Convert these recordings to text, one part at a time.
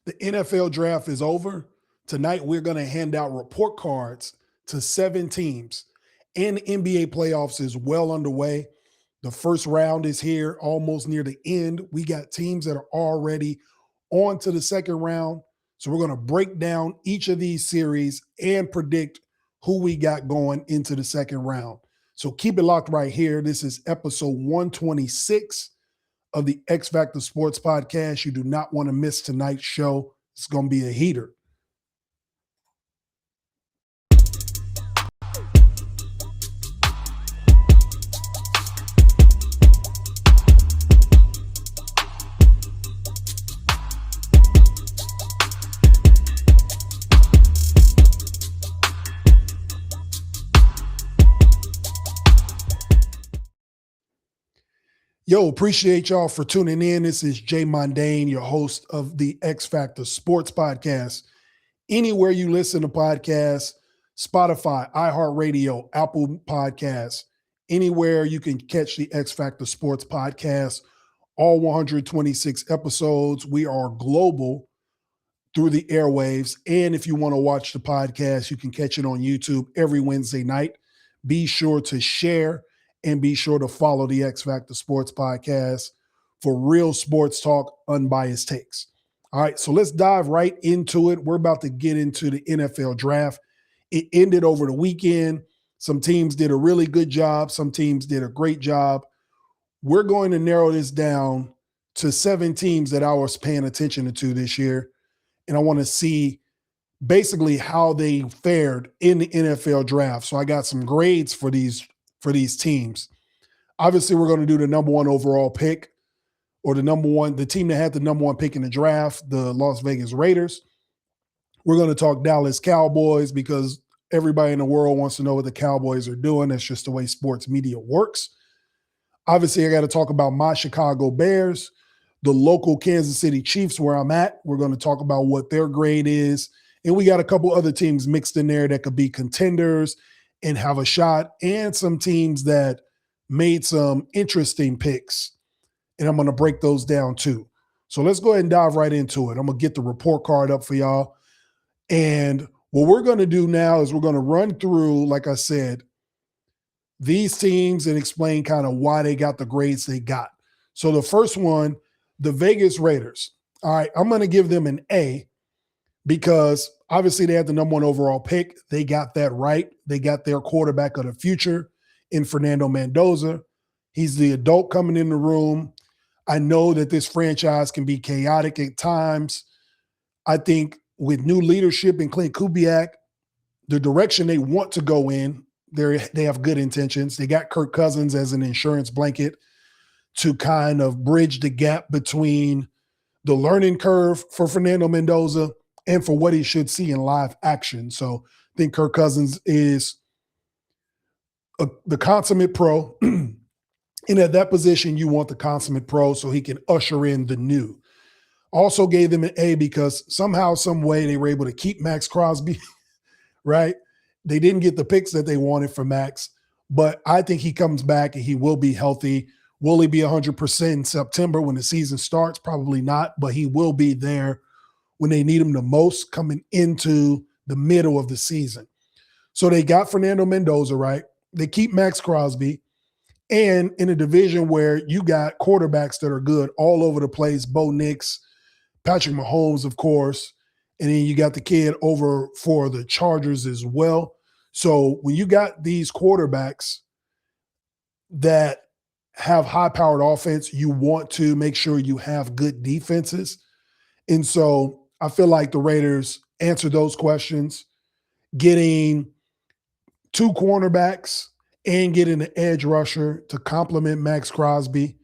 The NFL draft is over. Tonight, we're going to hand out report cards to 7 teams, and the NBA playoffs is well underway. The first round is here, almost near the end. We got teams that are already on to the second round. So we're going to break down each of these series and predict who we got going into the second round. So keep it locked right here. This is episode 126 of the X Factor Sports Podcast. You do not want to miss tonight's show. It's going to be a heater. Yo, appreciate y'all for tuning in. This is Jay Mondaine, your host of the X Factor Sports Podcast. Anywhere you listen to podcasts, Spotify, iHeartRadio, Apple Podcasts, anywhere you can catch the X Factor Sports Podcast, all 126 episodes. We are global through the airwaves. And if you want to watch the podcast, you can catch it on YouTube every Wednesday night. Be sure to share and be sure to follow the X Factor Sports Podcast for real sports talk, unbiased takes. All right, so let's dive right into it. We're about to get into the NFL draft. It ended over the weekend. Some teams did a really good job. Some teams did a great job. We're going to narrow this down to 7 teams that I was paying attention to this year. And I want to see basically how they fared in the NFL draft. So I got some grades for these teams. Obviously, we're going to do the number 1 overall pick, or the team that had the number 1 pick in the draft, the Las Vegas Raiders. We're going to talk Dallas Cowboys because everybody in the world wants to know what the Cowboys are doing. That's just the way sports media works. Obviously, I got to talk about my Chicago Bears, the local Kansas City Chiefs, where I'm at. We're going to talk about what their grade is. And we got a couple other teams mixed in there that could be contenders and have a shot, and some teams that made some interesting picks. And I'm going to break those down too. So let's go ahead and dive right into it. I'm going to get the report card up for y'all. And what we're going to do now is we're going to run through, like I said, these teams and explain kind of why they got the grades they got. So the first one, the Vegas Raiders. All right, I'm going to give them an A because obviously they had the number 1 overall pick. They got that right. They got their quarterback of the future in Fernando Mendoza. He's the adult coming in the room. I know that this franchise can be chaotic at times. I think with new leadership in Clint Kubiak, the direction they want to go in, they have good intentions. They got Kirk Cousins as an insurance blanket to kind of bridge the gap between the learning curve for Fernando Mendoza and for what he should see in live action. So I think Kirk Cousins is the consummate pro. And at that position, you want the consummate pro so he can usher in the new. Also gave them an A because somehow, some way, they were able to keep Max Crosby, right? They didn't get the picks that they wanted for Max, but I think he comes back and he will be healthy. Will he be 100% in September when the season starts? Probably not, but he will be there when they need him the most coming into the middle of the season. So they got Fernando Mendoza, right? They keep Max Crosby. And in a division where you got quarterbacks that are good all over the place, Bo Nix, Patrick Mahomes, of course, and then you got the kid over for the Chargers as well. So when you got these quarterbacks that have high-powered offense, you want to make sure you have good defenses. And so I feel like the Raiders answered those questions, getting 2 cornerbacks and getting an edge rusher to complement Max Crosby.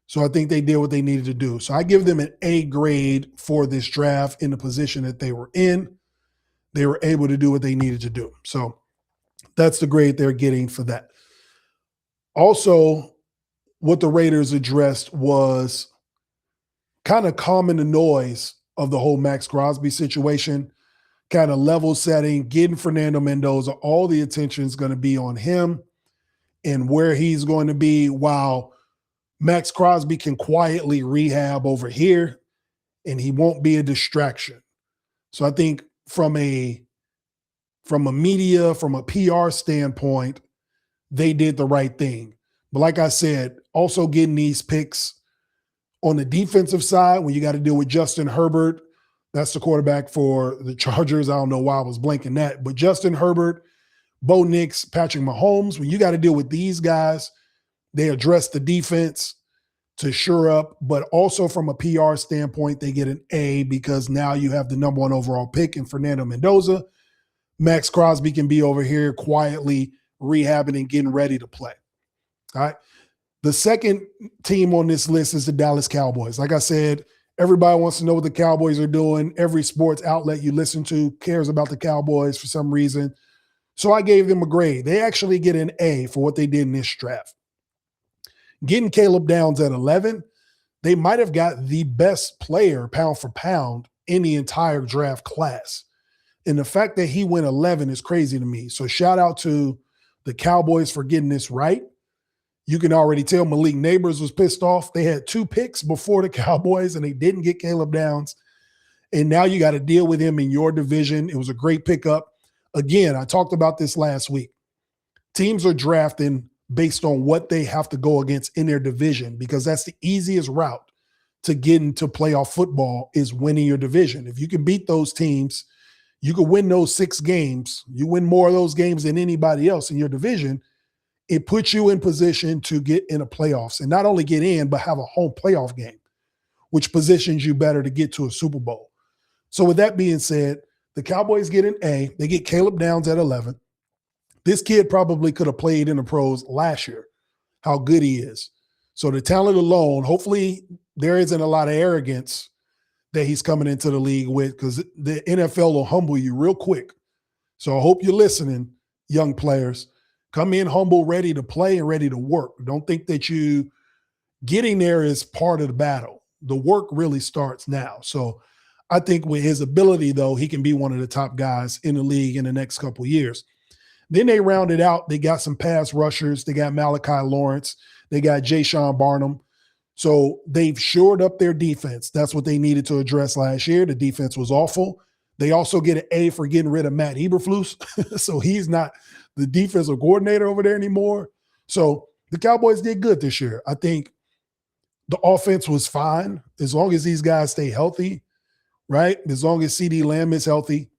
So I think they did what they needed to do. So I give them an A grade for this draft in the position that they were in. They were able to do what they needed to do. So that's the grade they're getting for that. Also, what the Raiders addressed was kind of calming the noise of the whole Max Crosby situation, kind of level setting, getting Fernando Mendoza. All the attention is going to be on him and where he's going to be, while Max Crosby can quietly rehab over here and he won't be a distraction. So I think from a media, from a PR standpoint, they did the right thing. But like I said, also getting these picks on the defensive side, when you got to deal with Justin Herbert, that's the quarterback for the Chargers. I don't know why I was blanking that, but Justin Herbert, Bo Nix, Patrick Mahomes, when you got to deal with these guys, they address the defense to shore up, but also from a PR standpoint, they get an A because now you have the number 1 overall pick in Fernando Mendoza. Max Crosby can be over here quietly rehabbing and getting ready to play. All right. The second team on this list is the Dallas Cowboys. Like I said, everybody wants to know what the Cowboys are doing. Every sports outlet you listen to cares about the Cowboys for some reason. So I gave them a grade. They actually get an A for what they did in this draft. Getting Caleb Downs at 11, they might have got the best player pound for pound in the entire draft class. And the fact that he went 11 is crazy to me. So shout out to the Cowboys for getting this right. You can already tell Malik Neighbors was pissed off. They had 2 picks before the Cowboys, and they didn't get Caleb Downs. And now you got to deal with him in your division. It was a great pickup. Again, I talked about this last week. Teams are drafting based on what they have to go against in their division because that's the easiest route to get into playoff football is winning your division. If you can beat those teams, you can win those 6 games. You win more of those games than anybody else in your division. It puts you in position to get in the playoffs and not only get in, but have a home playoff game, which positions you better to get to a Super Bowl. So with that being said, the Cowboys get an A. They get Caleb Downs at 11. This kid probably could have played in the pros last year, how good he is. So the talent alone, hopefully there isn't a lot of arrogance that he's coming into the league with because the NFL will humble you real quick. So I hope you're listening, young players. Come in humble, ready to play and ready to work. Don't think that you getting there is part of the battle. The work really starts now. So I think with his ability, though, he can be one of the top guys in the league in the next couple of years. Then they rounded out. They got some pass rushers. They got Malachi Lawrence. They got Jayshon Barnum. So they've shored up their defense. That's what they needed to address last year. The defense was awful. They also get an A for getting rid of Matt Eberflus. So he's not the defensive coordinator over there anymore. So the Cowboys did good this year. I think the offense was fine as long as these guys stay healthy, right? As long as CeeDee Lamb is healthy.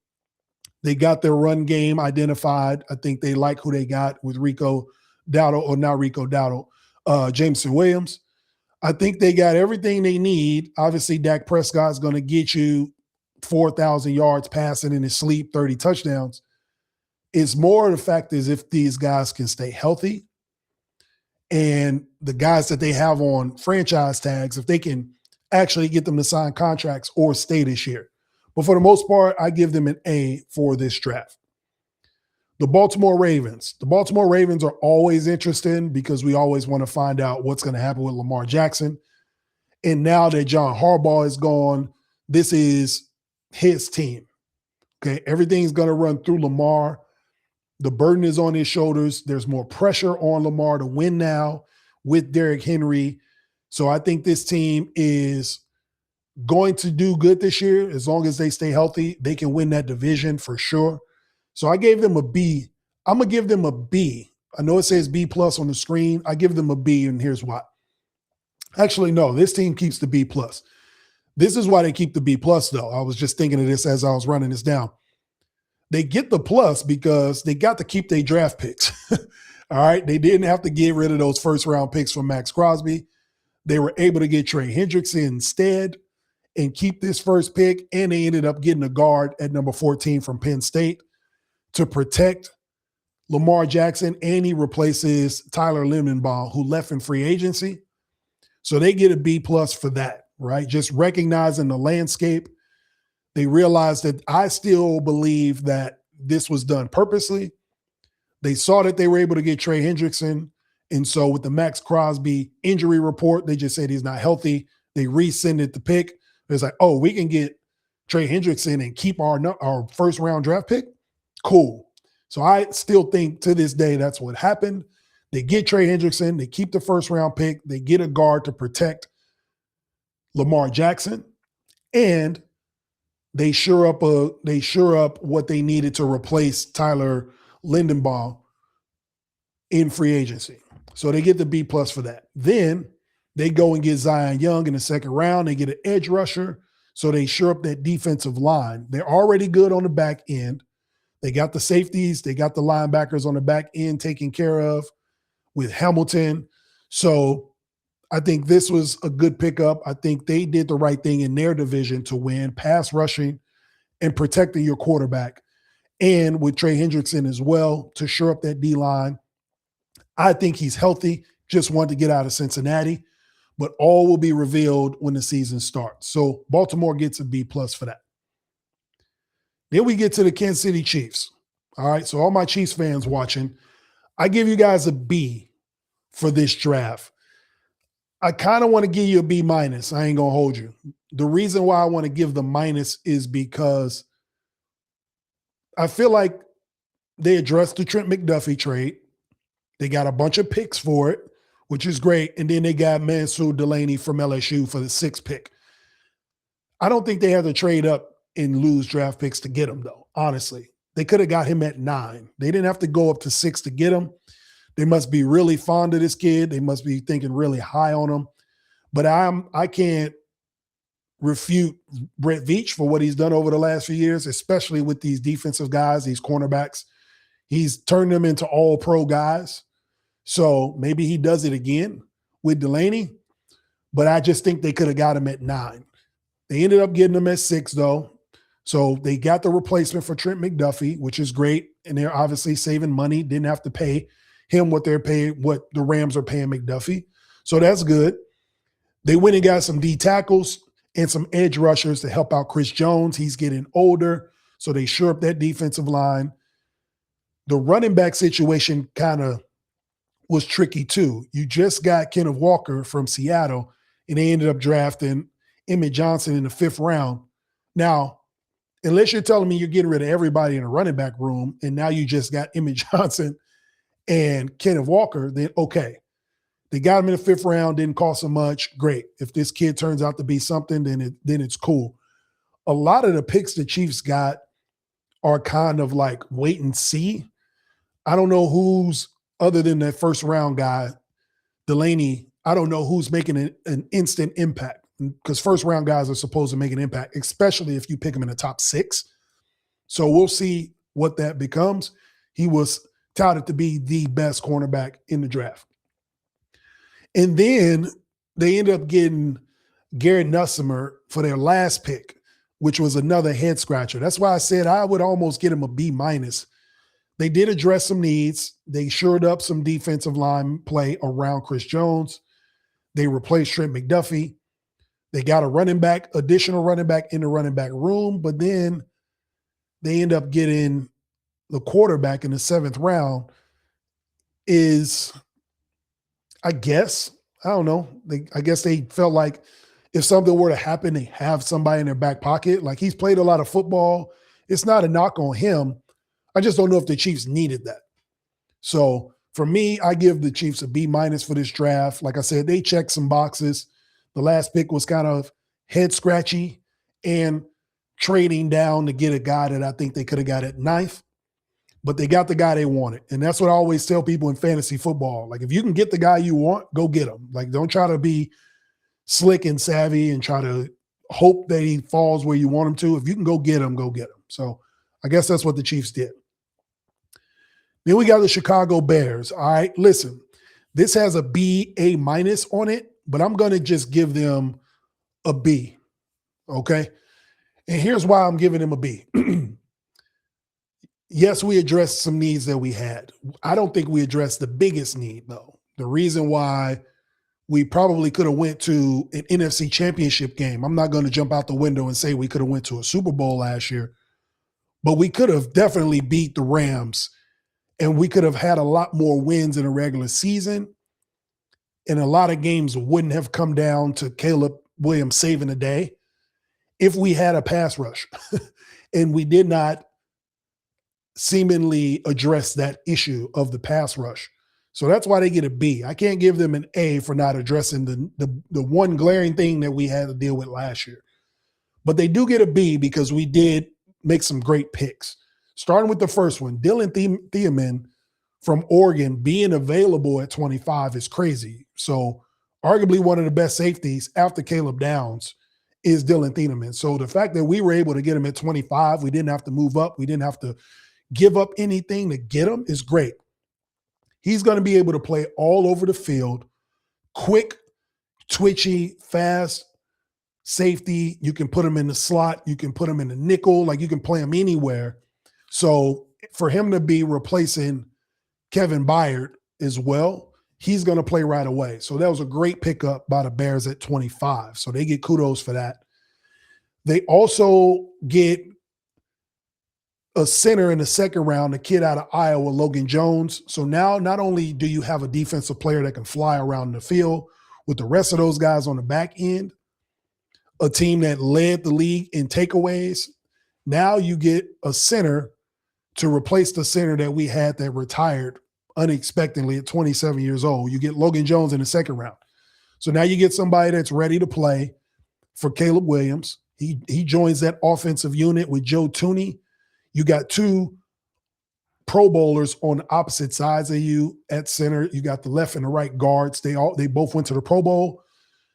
They got their run game identified. I think they like who they got with Rico Dowdle, or not Rico Dowdle, Jameson Williams. I think they got everything they need. Obviously, Dak Prescott's going to get you 4,000 yards passing in his sleep, 30 touchdowns. It's more the fact is if these guys can stay healthy and the guys that they have on franchise tags, if they can actually get them to sign contracts or stay this year. But for the most part, I give them an A for this draft. The Baltimore Ravens. The Baltimore Ravens are always interesting because we always want to find out what's going to happen with Lamar Jackson. And now that John Harbaugh is gone, this is his team. Okay, everything's going to run through Lamar. The burden is on his shoulders. There's more pressure on Lamar to win now with Derrick Henry. So I think this team is going to do good this year. As long as they stay healthy, they can win that division for sure. So I gave them a B. I'm going to give them a B. I know it says B plus on the screen. I give them a B, and here's why. Actually, no, this team keeps the B plus. This is why they keep the B plus, though. I was just thinking of this as I was running this down. They get the plus because they got to keep their draft picks. All right. They didn't have to get rid of those first round picks from Max Crosby. They were able to get Trey Hendrickson instead and keep this first pick. And they ended up getting a guard at number 14 from Penn State to protect Lamar Jackson. And he replaces Tyler Lindenbaum, who left in free agency. So they get a B plus for that, right? Just recognizing the landscape. They realized that I still believe that this was done purposely. They saw that they were able to get Trey Hendrickson. And so with the Max Crosby injury report, they just said he's not healthy. They rescinded the pick. It's like, oh, we can get Trey Hendrickson and keep our first round draft pick. Cool. So I still think to this day that's what happened. They get Trey Hendrickson. They keep the first round pick. They get a guard to protect Lamar Jackson. And they sure up what they needed to replace Tyler Lindenbaum in free agency. So they get the B plus for that. Then they go and get Zion Young in the second round. They get an edge rusher. So they sure up that defensive line. They're already good on the back end. They got the safeties. They got the linebackers on the back end taken care of with Hamilton. So I think this was a good pickup. I think they did the right thing in their division to win, pass rushing and protecting your quarterback. And with Trey Hendrickson as well to shore up that D-line. I think he's healthy, just wanted to get out of Cincinnati, but all will be revealed when the season starts. So Baltimore gets a B plus for that. Then we get to the Kansas City Chiefs. All right, so all my Chiefs fans watching, I give you guys a B for this draft. I kind of want to give you a B minus. I ain't going to hold you. The reason why I want to give the minus is because I feel like they addressed the Trent McDuffie trade. They got a bunch of picks for it, which is great. And then they got Mansour Delaney from LSU for the 6th pick. I don't think they had to trade up and lose draft picks to get him, though, honestly. They could have got him at 9. They didn't have to go up to 6 to get him. They must be really fond of this kid. They must be thinking really high on him. But I can't refute Brett Veach for what he's done over the last few years, especially with these defensive guys, these cornerbacks. He's turned them into all-pro guys. So maybe he does it again with Delaney. But I just think they could have got him at 9. They ended up getting him at 6, though. So they got the replacement for Trent McDuffie, which is great. And they're obviously saving money. Didn't have to pay him what the Rams are paying McDuffie. So that's good. They went and got some D tackles and some edge rushers to help out Chris Jones. He's getting older. So they shore up that defensive line. The running back situation kind of was tricky too. You just got Kenneth Walker from Seattle, and they ended up drafting Emmett Johnson in the 5th round. Now, unless you're telling me you're getting rid of everybody in the running back room, and now you just got Emmett Johnson and Kenneth Walker, then okay. They got him in the 5th round, didn't cost them much. Great. If this kid turns out to be something, then it's cool. A lot of the picks the Chiefs got are kind of like wait and see. I don't know who's, other than that 1st round guy, Delaney, I don't know who's making an instant impact, because 1st round guys are supposed to make an impact, especially if you pick them in the top 6. So we'll see what that becomes. He was touted to be the best cornerback in the draft. And then they ended up getting Garrett Nussmer for their last pick, which was another head scratcher. That's why I said I would almost get him a B minus. They did address some needs. They shored up some defensive line play around Chris Jones. They replaced Trent McDuffie. They got a additional running back in the running back room, but then they end up getting the quarterback in the 7th round is, I don't know. I guess they felt like if something were to happen, they have somebody in their back pocket. Like, he's played a lot of football. It's not a knock on him. I just don't know if the Chiefs needed that. So for me, I give the Chiefs a B minus for this draft. Like I said, they checked some boxes. The last pick was kind of head scratchy and trading down to get a guy that I think they could have got at 9th. But they got the guy they wanted. And that's what I always tell people in fantasy football. Like, if you can get the guy you want, go get him. Like, don't try to be slick and savvy and try to hope that he falls where you want him to. If you can go get him, go get him. So I guess that's what the Chiefs did. Then we got the Chicago Bears. All right, listen, this has a B, A minus on it, but I'm going to just give them a B, okay? And here's why I'm giving them a B. Yes, we addressed some needs that we had. I don't think we addressed the biggest need, though. The reason why we probably could have went to an NFC championship game. I'm not going to jump out the window and say we could have went to a Super Bowl last year, but we could have definitely beat the Rams, and we could have had a lot more wins in a regular season, and a lot of games wouldn't have come down to Caleb Williams saving the day if we had a pass rush. And we did not seemingly address that issue of the pass rush. So that's why they get a B. I can't give them an A for not addressing the one glaring thing that we had to deal with last year. But they do get a B because we did make some great picks. Starting with the first one, Dylan Thiemann from Oregon being available at 25 is crazy. So arguably one of the best safeties after Caleb Downs is Dylan Thiemann. So the fact that we were able to get him at 25, we didn't have to move up, we didn't have to give up anything to get him, is great. He's going to be able to play all over the field, quick, twitchy, fast safety. You can put him in the slot. You can put him in the nickel. Like, you can play him anywhere. So for him to be replacing Kevin Byard as well, he's going to play right away. So that was a great pickup by the Bears at 25. So they get kudos for that. They also get a center in the second round, a kid out of Iowa, Logan Jones. So now not only do you have a defensive player that can fly around the field with the rest of those guys on the back end, a team that led the league in takeaways, now you get a center to replace the center that we had that retired unexpectedly at 27 years old. You get Logan Jones in the second round. So now you get somebody that's ready to play for Caleb Williams. He joins that offensive unit with Joe Tooney. You got two Pro Bowlers on the opposite sides of you at center. You got the left and the right guards. They both went to the Pro Bowl.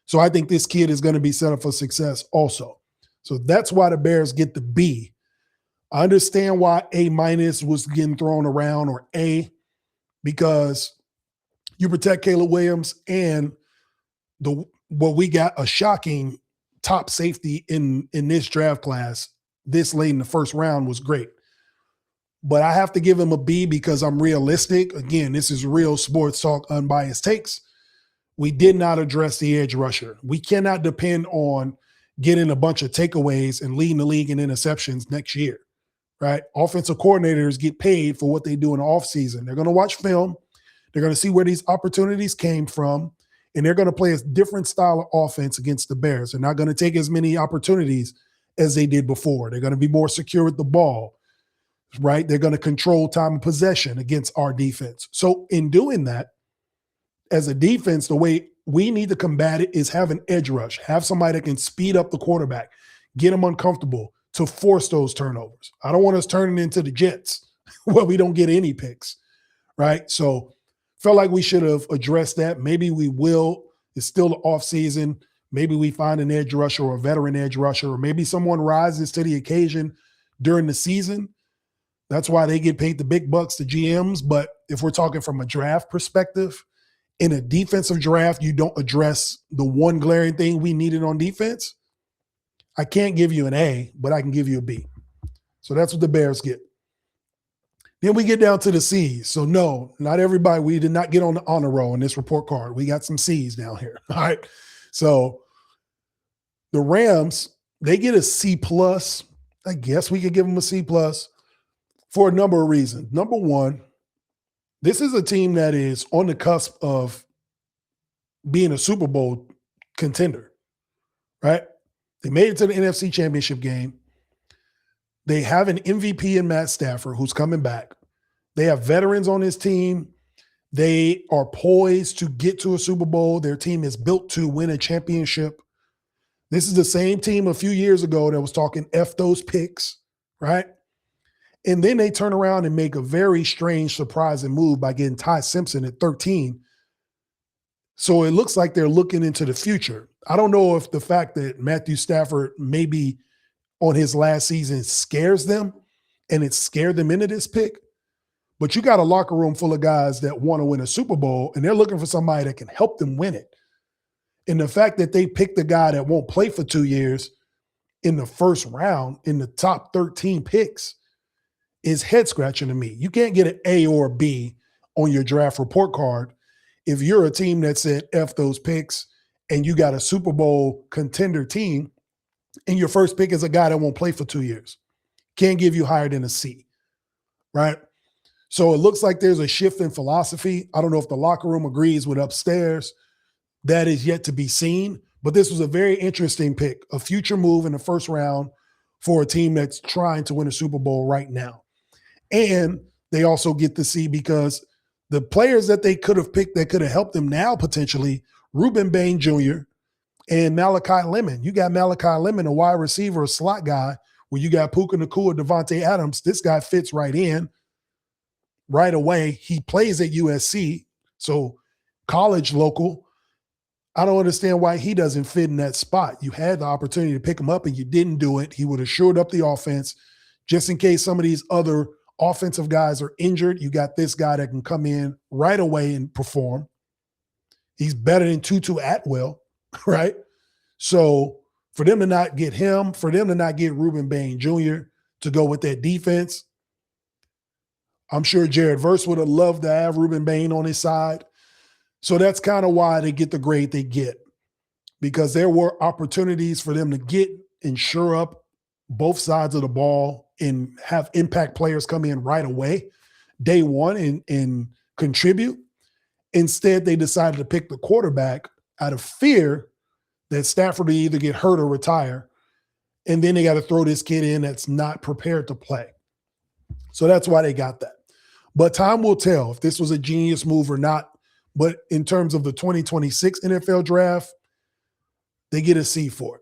So I think this kid is going to be set up for success also. So that's why the Bears get the B. I understand why A- was getting thrown around, or A, because you protect Caleb Williams, and we got a shocking top safety in this draft class this late in the first round was great. But I have to give him a B because I'm realistic. Again, this is real sports talk, unbiased takes. We did not address the edge rusher. We cannot depend on getting a bunch of takeaways and leading the league in interceptions next year, right? Offensive coordinators get paid for what they do in the offseason. They're going to watch film. They're going to see where these opportunities came from, and they're going to play a different style of offense against the Bears. They're not going to take as many opportunities as they did before. They're going to be more secure with the ball, right? They're going to control time of possession against our defense. So in doing that, as a defense, the way we need to combat it is have an edge rush, have somebody that can speed up the quarterback, get them uncomfortable to force those turnovers. I don't want us turning into the Jets where we don't get any picks, right? So felt like we should have addressed that. Maybe we will. It's still the offseason. Maybe we find an edge rusher or a veteran edge rusher, or maybe someone rises to the occasion during the season. That's why they get paid the big bucks, the GMs. But if we're talking from a draft perspective, in a defensive draft, you don't address the one glaring thing we needed on defense. I can't give you an A, but I can give you a B. So that's what the Bears get. Then we get down to the C's. So no, not everybody. We did not get on the honor roll in this report card. We got some C's down here. All right. So the Rams, they get a C plus. I guess we could give them a C plus for a number of reasons. Number one, this is a team that is on the cusp of being a Super Bowl contender, right? They made it to the NFC Championship game. They have an MVP in Matt Stafford who's coming back. They have veterans on his team. They are poised to get to a Super Bowl. Their team is built to win a championship. This is the same team a few years ago that was talking F those picks, right? And then they turn around and make a very strange, surprising move by getting Ty Simpson at 13. So it looks like they're looking into the future. I don't know if the fact that Matthew Stafford maybe on his last season scares them and it scared them into this pick. But you got a locker room full of guys that want to win a Super Bowl, and they're looking for somebody that can help them win it. And the fact that they picked a guy that won't play for 2 years in the first round in the top 13 picks is head-scratching to me. You can't get an A or a B on your draft report card if you're a team that said F those picks and you got a Super Bowl contender team and your first pick is a guy that won't play for 2 years. Can't give you higher than a C, right? So it looks like there's a shift in philosophy. I don't know if the locker room agrees with upstairs. That is yet to be seen. But this was a very interesting pick, a future move in the first round for a team that's trying to win a Super Bowl right now. And they also get to see, because the players that they could have picked that could have helped them now potentially, Reuben Bain Jr., and Malachi Lemon. You got Malachi Lemon, a wide receiver, a slot guy, where you got Puka Nacua, Devontae Adams. This guy fits right in right away. He plays at USC, so college local. I don't understand why he doesn't fit in that spot. You had the opportunity to pick him up and you didn't do it. He would have shored up the offense just in case some of these other offensive guys are injured. You got this guy that can come in right away and perform. He's better than Tutu Atwell, right? So for them to not get him, for them to not get Ruben Bain Jr. to go with that defense, I'm sure Jared Verse would have loved to have Ruben Bain on his side. So that's kind of why they get the grade they get, because there were opportunities for them to get and shore up both sides of the ball and have impact players come in right away, day one, and contribute. Instead, they decided to pick the quarterback out of fear that Stafford will either get hurt or retire. And then they got to throw this kid in that's not prepared to play. So that's why they got that. But time will tell if this was a genius move or not. But in terms of the 2026 NFL draft, they get a C for it.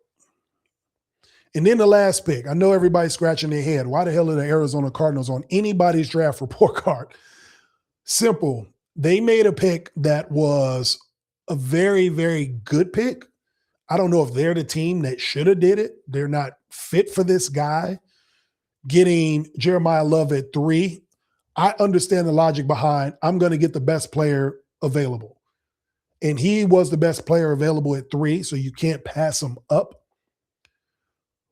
And then the last pick, I know everybody's scratching their head. Why the hell are the Arizona Cardinals on anybody's draft report card? Simple. They made a pick that was a very, very good pick. I don't know if they're the team that should have did it. They're not fit for this guy. Getting Jeremiah Love at 3, I understand the logic behind I'm going to get the best player available. And he was the best player available at 3, so you can't pass him up.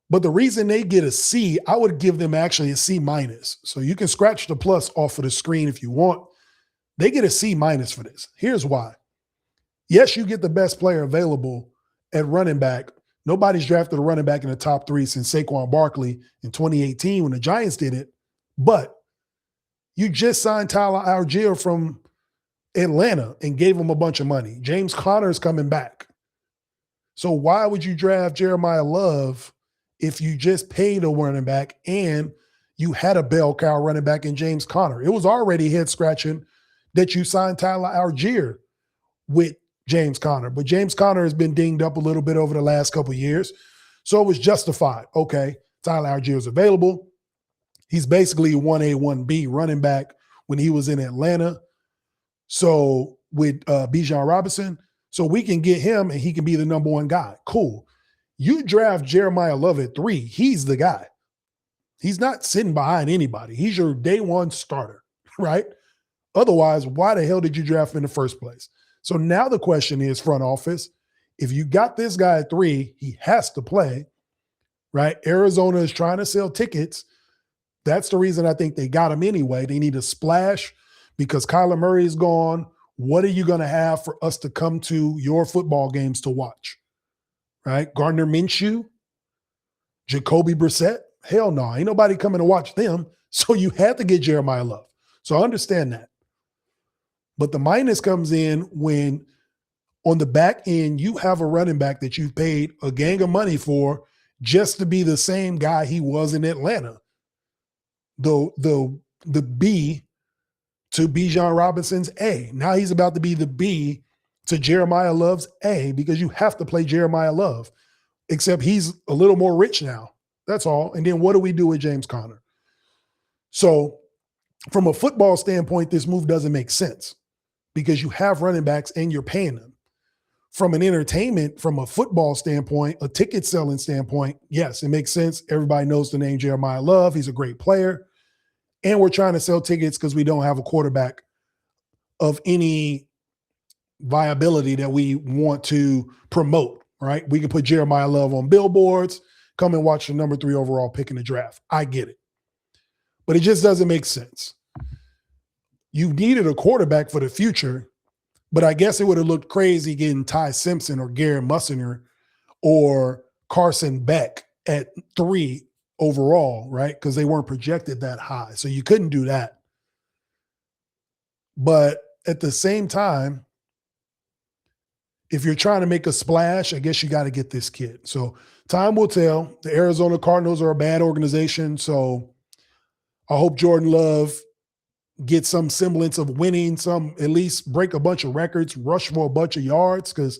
But the reason they get a C, I would give them actually a C minus. So you can scratch the plus off of the screen if you want. They get a C minus for this. Here's why. Yes, you get the best player available at running back. Nobody's drafted a running back in the top 3 since Saquon Barkley in 2018 when the Giants did it. But you just signed Tyler Algier from Atlanta and gave him a bunch of money. James Conner is coming back. So why would you draft Jeremiah Love if you just paid a running back and you had a bell cow running back in James Conner? It was already head-scratching that you signed Tyler Algier with James Conner. But James Conner has been dinged up a little bit over the last couple of years. So it was justified. Okay, Tyler Algier is available. He's basically 1A, 1B running back when he was in Atlanta. So with Bijan Robinson, so we can get him and he can be the number 1 guy. Cool. You draft Jeremiah Love at 3. He's the guy. He's not sitting behind anybody. He's your day 1 starter, right? Otherwise, why the hell did you draft him in the first place? So now the question is, front office, if you got this guy at 3, he has to play, right? Arizona is trying to sell tickets. That's the reason I think they got him anyway. They need a splash because Kyler Murray is gone. What are you going to have for us to come to your football games to watch, right? Gardner Minshew, Jacoby Brissett? Hell no. Ain't nobody coming to watch them. So you had to get Jeremiah Love. So I understand that. But the minus comes in when on the back end, you have a running back that you've paid a gang of money for just to be the same guy he was in Atlanta. The B to Bijan Robinson's A. Now he's about to be the B to Jeremiah Love's A because you have to play Jeremiah Love, except he's a little more rich now. That's all. And then what do we do with James Conner? So from a football standpoint, this move doesn't make sense because you have running backs and you're paying them. From an entertainment, from a football standpoint, a ticket selling standpoint, yes, it makes sense. Everybody knows the name Jeremiah Love. He's a great player. And we're trying to sell tickets because we don't have a quarterback of any viability that we want to promote, right? We can put Jeremiah Love on billboards, come and watch the number 3 overall pick in the draft. I get it. But it just doesn't make sense. You needed a quarterback for the future, but I guess it would have looked crazy getting Ty Simpson or Garrett Mussinger or Carson Beck at 3 overall, right? Because they weren't projected that high. So you couldn't do that. But at the same time, if you're trying to make a splash, I guess you got to get this kid. So time will tell. The Arizona Cardinals are a bad organization. So I hope Jordan Love get some semblance of winning, at least break a bunch of records, rush for a bunch of yards, because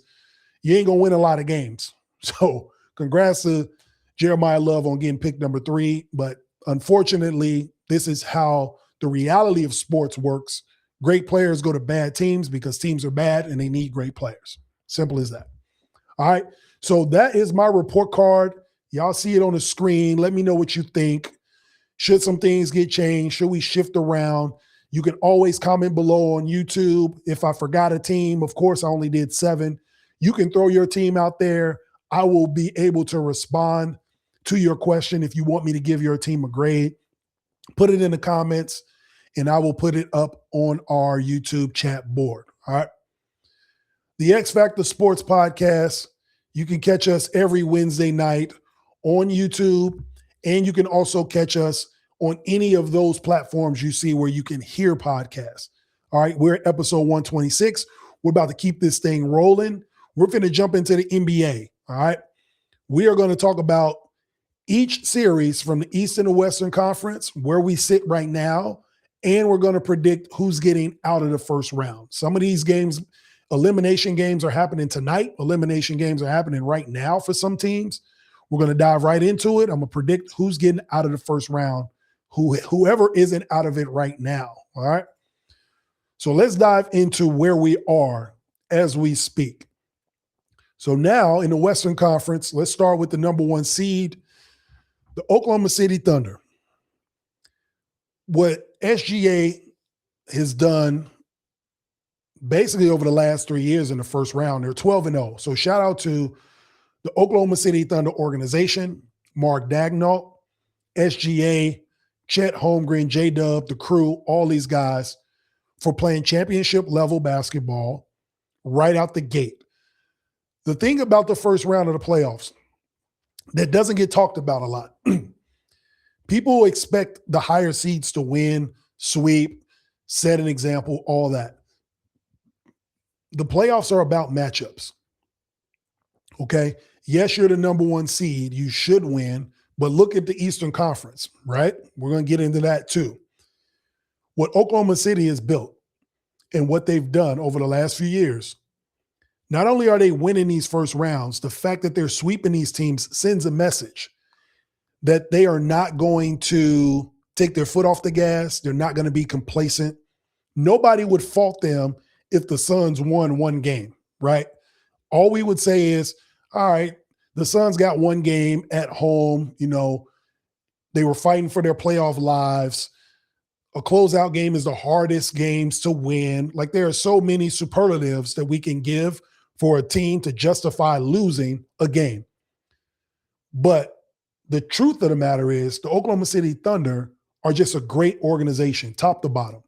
you ain't going to win a lot of games. So congrats to Jeremiah Love on getting pick number 3. But unfortunately, this is how the reality of sports works. Great players go to bad teams because teams are bad and they need great players. Simple as that. All right. So that is my report card. Y'all see it on the screen. Let me know what you think. Should some things get changed? Should we shift around? You can always comment below on YouTube. If I forgot a team, of course, I only did 7. You can throw your team out there. I will be able to respond to your question. If you want me to give your team a grade, put it in the comments and I will put it up on our YouTube chat board. All right. The X Factor Sports Podcast. You can catch us every Wednesday night on YouTube, and you can also catch us on any of those platforms you see where you can hear podcasts. All right, we're at episode 126. We're about to keep this thing rolling. We're going to jump into the NBA. All right, we are going to talk about each series from the Eastern and Western Conference, where we sit right now, and we're going to predict who's getting out of the first round. Some of these games, elimination games, are happening tonight. Elimination games are happening right now for some teams. We're going to dive right into it. I'm going to predict who's getting out of the first round, whoever isn't out of it right now. All right. So let's dive into where we are as we speak. So now in the Western Conference, let's start with the number 1 seed, the Oklahoma City Thunder. What SGA has done basically over the last 3 years in the first round, they're 12-0. So shout out to the Oklahoma City Thunder organization, Mark Daigneault, SGA, Chet Holmgren, J-Dub, the crew, all these guys for playing championship level basketball right out the gate. The thing about the first round of the playoffs that doesn't get talked about a lot, people expect the higher seeds to win, sweep, set an example, all that. The playoffs are about matchups. Okay. Yes, you're the number 1 seed. You should win, but look at the Eastern Conference, right? We're going to get into that too. What Oklahoma City has built and what they've done over the last few years, not only are they winning these first rounds, the fact that they're sweeping these teams sends a message that they are not going to take their foot off the gas. They're not going to be complacent. Nobody would fault them if the Suns won 1 game, right? All we would say is, all right, the Suns got 1 game at home. You know, they were fighting for their playoff lives. A closeout game is the hardest games to win. Like, there are so many superlatives that we can give for a team to justify losing a game. But the truth of the matter is the Oklahoma City Thunder are just a great organization, top to bottom.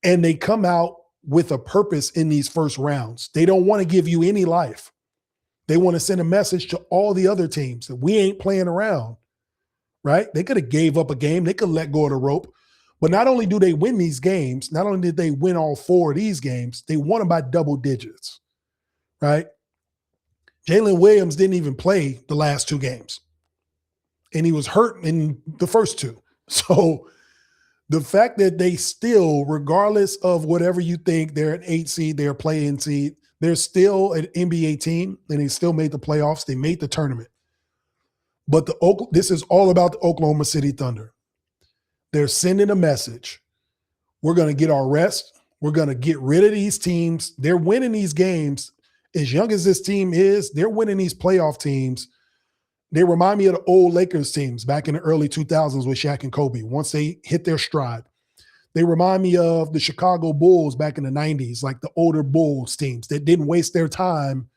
And they come out with a purpose in these first rounds. They don't want to give you any life. They want to send a message to all the other teams that we ain't playing around, right? They could have gave up a game. They could let go of the rope. But not only do they win these games, not only did they win all 4 of these games, they won them by double digits, right? Jalen Williams didn't even play the last 2 games. And he was hurt in the first 2. So the fact that they still, regardless of whatever you think, they're an 8 seed, they're a play-in seed, they're still an NBA team, and they still made the playoffs. They made the tournament. But this is all about the Oklahoma City Thunder. They're sending a message. We're going to get our rest. We're going to get rid of these teams. They're winning these games. As young as this team is, they're winning these playoff teams. They remind me of the old Lakers teams back in the early 2000s with Shaq and Kobe, once they hit their stride. They remind me of the Chicago Bulls back in the 90s, like the older Bulls teams that didn't waste their time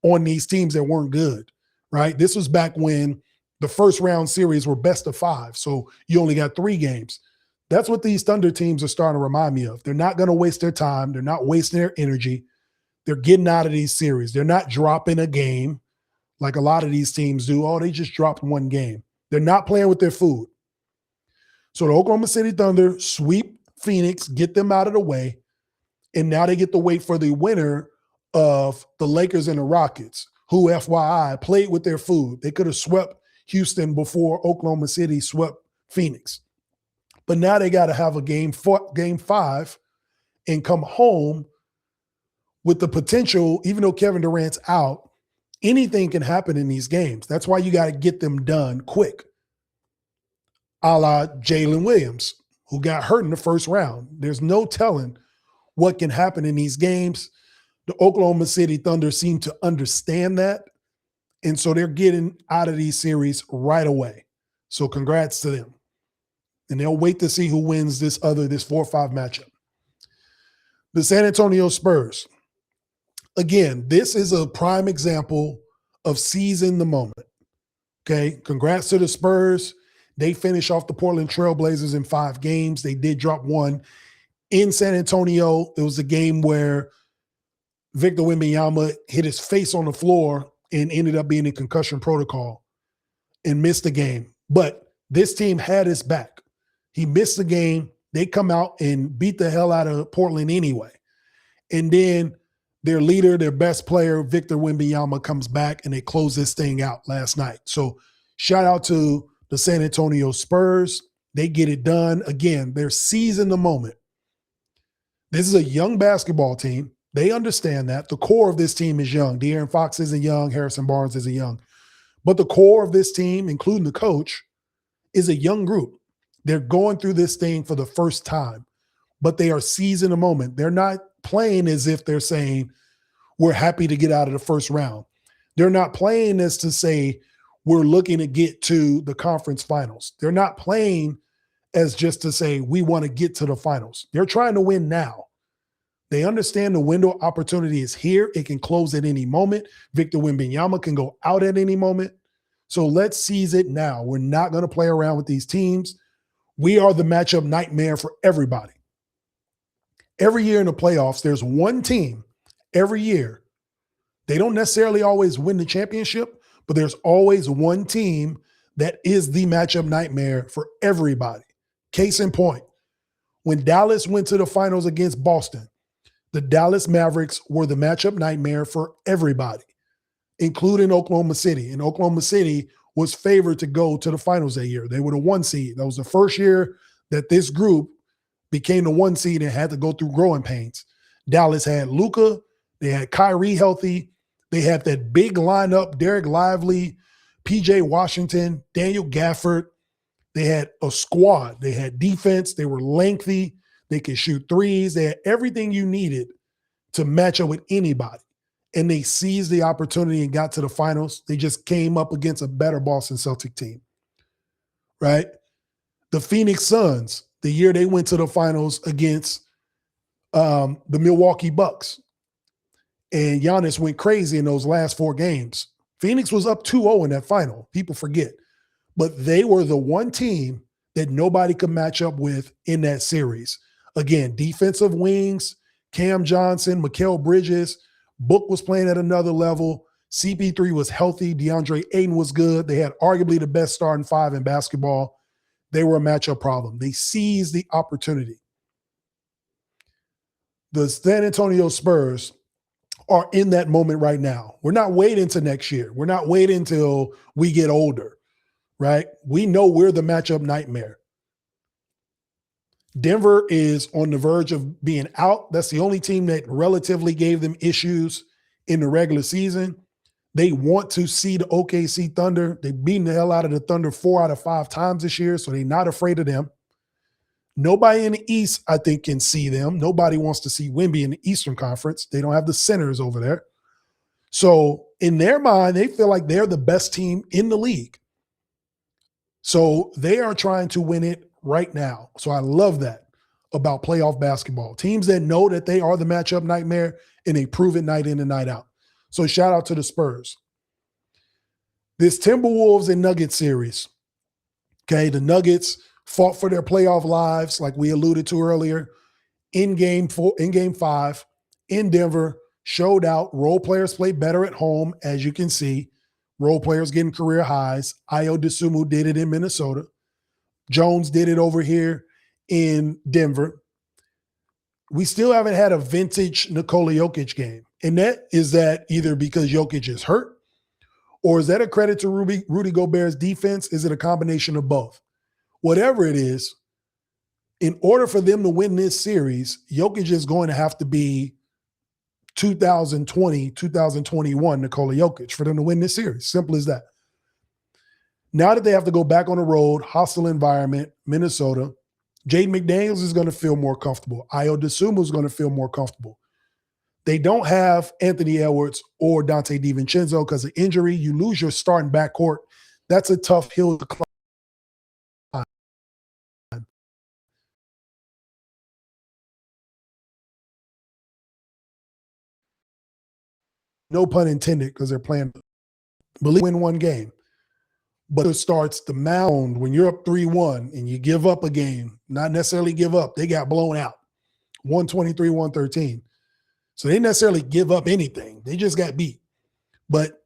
on these teams that weren't good, right? This was back when the first round series were best of 5, so you only got 3 games. That's what these Thunder teams are starting to remind me of. They're not going to waste their time. They're not wasting their energy. They're getting out of these series. They're not dropping a game like a lot of these teams do. Oh, they just dropped 1 game. They're not playing with their food. So the Oklahoma City Thunder sweep Phoenix, get them out of the way, and now they get to wait for the winner of the Lakers and the Rockets, who, FYI, played with their food. They could have swept Houston before Oklahoma City swept Phoenix. But now they got to have a game 5 and come home with the potential, even though Kevin Durant's out, anything can happen in these games. That's why you got to get them done quick. A la Jalen Williams, who got hurt in the first round. There's no telling what can happen in these games. The Oklahoma City Thunder seem to understand that. And so they're getting out of these series right away. So congrats to them. And they'll wait to see who wins this 4-5 matchup. The San Antonio Spurs. Again, this is a prime example of seizing the moment. Okay, congrats to the Spurs. They finished off the Portland Trailblazers in 5 games. They did drop one in San Antonio. It was a game where Victor Wembanyama hit his face on the floor and ended up being in concussion protocol and missed the game. But this team had his back. He missed the game. They come out and beat the hell out of Portland anyway. And then their leader, their best player, Victor Wembanyama, comes back and they close this thing out last night. So shout out to the San Antonio Spurs. They get it done. Again, they're seizing the moment. This is a young basketball team. They understand that. The core of this team is young. De'Aaron Fox isn't young. Harrison Barnes isn't young. But the core of this team, including the coach, is a young group. They're going through this thing for the first time, but they are seizing the moment. They're not playing as if they're saying, we're happy to get out of the first round. They're not playing as to say, we're looking to get to the conference finals. They're not playing as just to say, we want to get to the finals. They're trying to win now. They understand the window of opportunity is here. It can close at any moment. Victor Wembanyama can go out at any moment. So let's seize it now. We're not going to play around with these teams. We are the matchup nightmare for everybody. Every year in the playoffs, there's one team every year. They don't necessarily always win the championship, but there's always one team that is the matchup nightmare for everybody. Case in point, when Dallas went to the finals against Boston, the Dallas Mavericks were the matchup nightmare for everybody, including Oklahoma City. And Oklahoma City was favored to go to the finals that year. They were the 1 seed. That was the first year that this group became the 1 seed and had to go through growing pains. Dallas had Luka. They had Kyrie healthy. They had that big lineup, Derek Lively, PJ Washington, Daniel Gafford. They had a squad. They had defense. They were lengthy. They could shoot threes. They had everything you needed to match up with anybody. And they seized the opportunity and got to the finals. They just came up against a better Boston Celtic team, right? The Phoenix Suns, the year they went to the finals against the Milwaukee Bucks. And Giannis went crazy in those last 4 games. Phoenix was up 2-0 in that final. People forget. But they were the one team that nobody could match up with in that series. Again, defensive wings, Cam Johnson, Mikal Bridges, Book was playing at another level. CP3 was healthy. DeAndre Ayton was good. They had arguably the best starting 5 in basketball. They were a matchup problem. They seized the opportunity. The San Antonio Spurs are in that moment right now. We're not waiting until next year. We're not waiting until we get older, right? We know we're the matchup nightmare. Denver is on the verge of being out. That's the only team that relatively gave them issues in the regular season. They want to see the OKC Thunder. They've beaten the hell out of the Thunder 4 out of 5 times this year, so they're not afraid of them. Nobody in the East, I think, can see them. Nobody wants to see Wemby in the Eastern Conference. They don't have the centers over there. So in their mind, they feel like they're the best team in the league. So they are trying to win it right now. So I love that about playoff basketball. Teams that know that they are the matchup nightmare and they prove it night in and night out. So shout out to the Spurs. This Timberwolves and Nuggets series. Okay, the Nuggets fought for their playoff lives, like we alluded to earlier, in game 5 in Denver, showed out. Role players played better at home, as you can see. Role players getting career highs. Ayo Dosunmu did it in Minnesota. Jones did it over here in Denver. We still haven't had a vintage Nikola Jokic game. And that is that either because Jokic is hurt, or is that a credit to Rudy Gobert's defense? Is it a combination of both? Whatever it is, in order for them to win this series, Jokic is going to have to be 2020, 2021 Nikola Jokic for them to win this series. Simple as that. Now that they have to go back on the road, hostile environment, Minnesota, Jaden McDaniels is going to feel more comfortable. Ayo Dosunmu is going to feel more comfortable. They don't have Anthony Edwards or Dante DiVincenzo because of injury. You lose your starting backcourt. That's a tough hill to climb. No pun intended, because they're playing, win one game. But it starts to mound when you're up 3-1 and you give up a game. Not necessarily give up. They got blown out. 123-113. So they didn't necessarily give up anything. They just got beat. But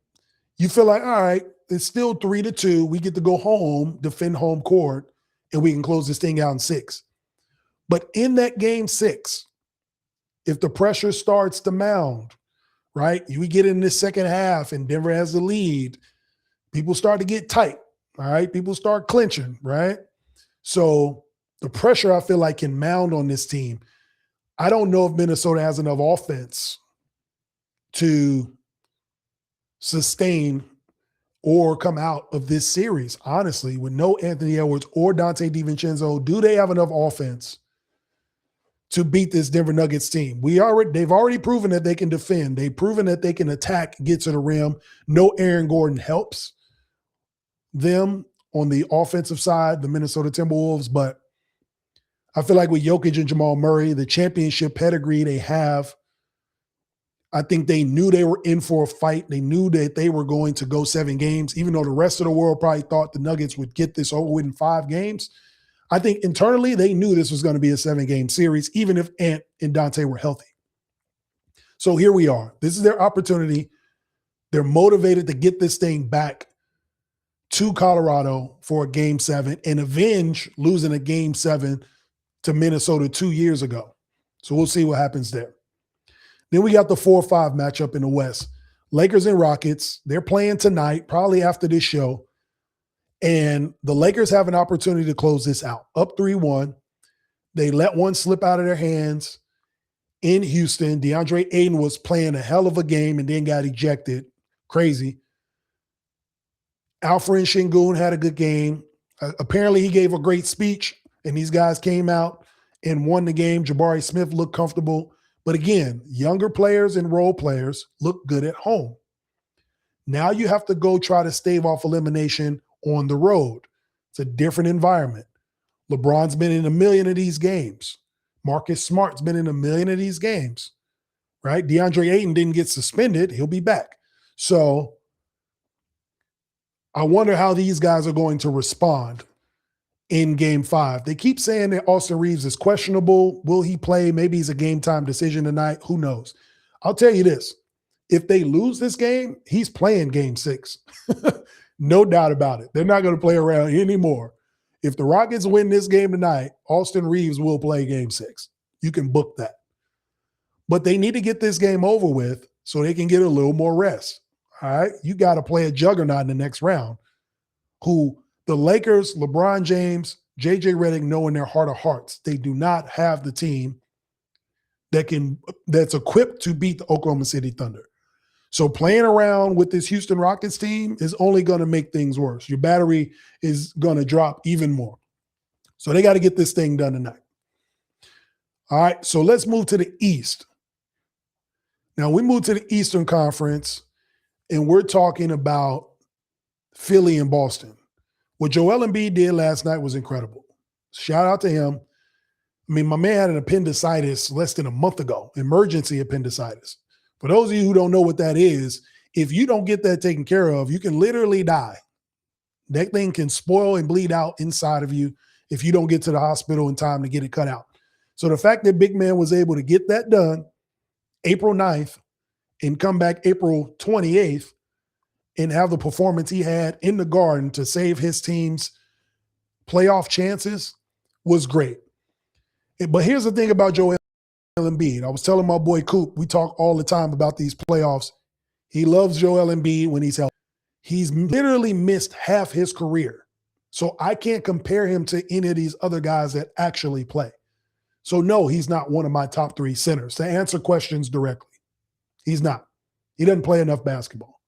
you feel like, all right, it's still 3-2. We get to go home, defend home court, and we can close this thing out in 6. But in that game 6, if the pressure starts to mound, right, we get in this second half and Denver has the lead, people start to get tight, all right? People start clinching, right? So the pressure, I feel like, can mound on this team. I don't know if Minnesota has enough offense to sustain or come out of this series, honestly, with no Anthony Edwards or Dante DiVincenzo. Do they have enough offense to beat this Denver Nuggets team? They've already proven that they can defend. They've proven that they can attack, get to the rim. No Aaron Gordon helps them on the offensive side, the Minnesota Timberwolves, but I feel like with Jokic and Jamal Murray, the championship pedigree they have, I think they knew they were in for a fight. They knew that they were going to go 7 games, even though the rest of the world probably thought the Nuggets would get this over with in 5 games. I think internally they knew this was going to be a 7-game series, even if Ant and Dante were healthy. So here we are. This is their opportunity. They're motivated to get this thing back to Colorado for a Game 7 and avenge losing a Game 7 to Minnesota 2 years ago. So we'll see what happens there. Then we got the 4-5 matchup in the West. Lakers and Rockets. They're playing tonight, probably after this show. And the Lakers have an opportunity to close this out. Up 3-1. They let one slip out of their hands in Houston. DeAndre Ayton was playing a hell of a game and then got ejected. Crazy. Alfred Şengün had a good game. Apparently he gave a great speech, and these guys came out and won the game. Jabari Smith looked comfortable. But again, younger players and role players look good at home. Now you have to go try to stave off elimination on the road. It's a different environment. LeBron's been in 1 million of these games. Marcus Smart's been in 1 million of these games, right? DeAndre Ayton didn't get suspended. He'll be back. So I wonder how these guys are going to respond in Game 5. They keep saying that Austin Reeves is questionable. Will he play? Maybe he's a game-time decision tonight. Who knows? I'll tell you this. If they lose this game, he's playing Game 6. No doubt about it. They're not going to play around anymore. If the Rockets win this game tonight, Austin Reeves will play Game 6. You can book that. But they need to get this game over with so they can get a little more rest. All right? You got to play a juggernaut in the next round who the Lakers, LeBron James, JJ Redick know in their heart of hearts they do not have the team that's equipped to beat the Oklahoma City Thunder. So playing around with this Houston Rockets team is only going to make things worse. Your battery is going to drop even more. So they got to get this thing done tonight. All right, so let's move to the East. Now we move to the Eastern Conference, and we're talking about Philly and Boston. What Joel Embiid did last night was incredible. Shout out to him. I mean, my man had an appendicitis less than a month ago, emergency appendicitis. For those of you who don't know what that is, if you don't get that taken care of, you can literally die. That thing can spoil and bleed out inside of you if you don't get to the hospital in time to get it cut out. So the fact that big man was able to get that done April 9th and come back April 28th and have the performance he had in the Garden to save his team's playoff chances was great. But here's the thing about Joel Embiid. I was telling my boy Coop, we talk all the time about these playoffs. He loves Joel Embiid when he's healthy. He's literally missed half his career. So I can't compare him to any of these other guys that actually play. So no, he's not one of my top 3 centers, to answer questions directly. He's not. He doesn't play enough basketball.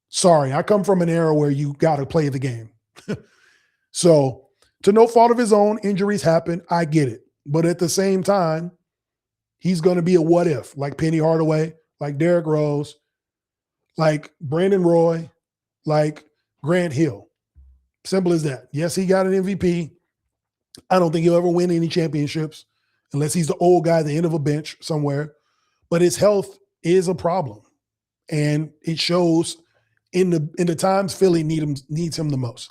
Sorry, I come from an era where you got to play the game. So, to no fault of his own, injuries happen. I get it. But at the same time, he's going to be a what if, like Penny Hardaway, like Derrick Rose, like Brandon Roy, like Grant Hill. Simple as that. Yes, he got an MVP. I don't think he'll ever win any championships unless he's the old guy at the end of a bench somewhere. But his health is a problem. And it shows in the times Philly needs him the most.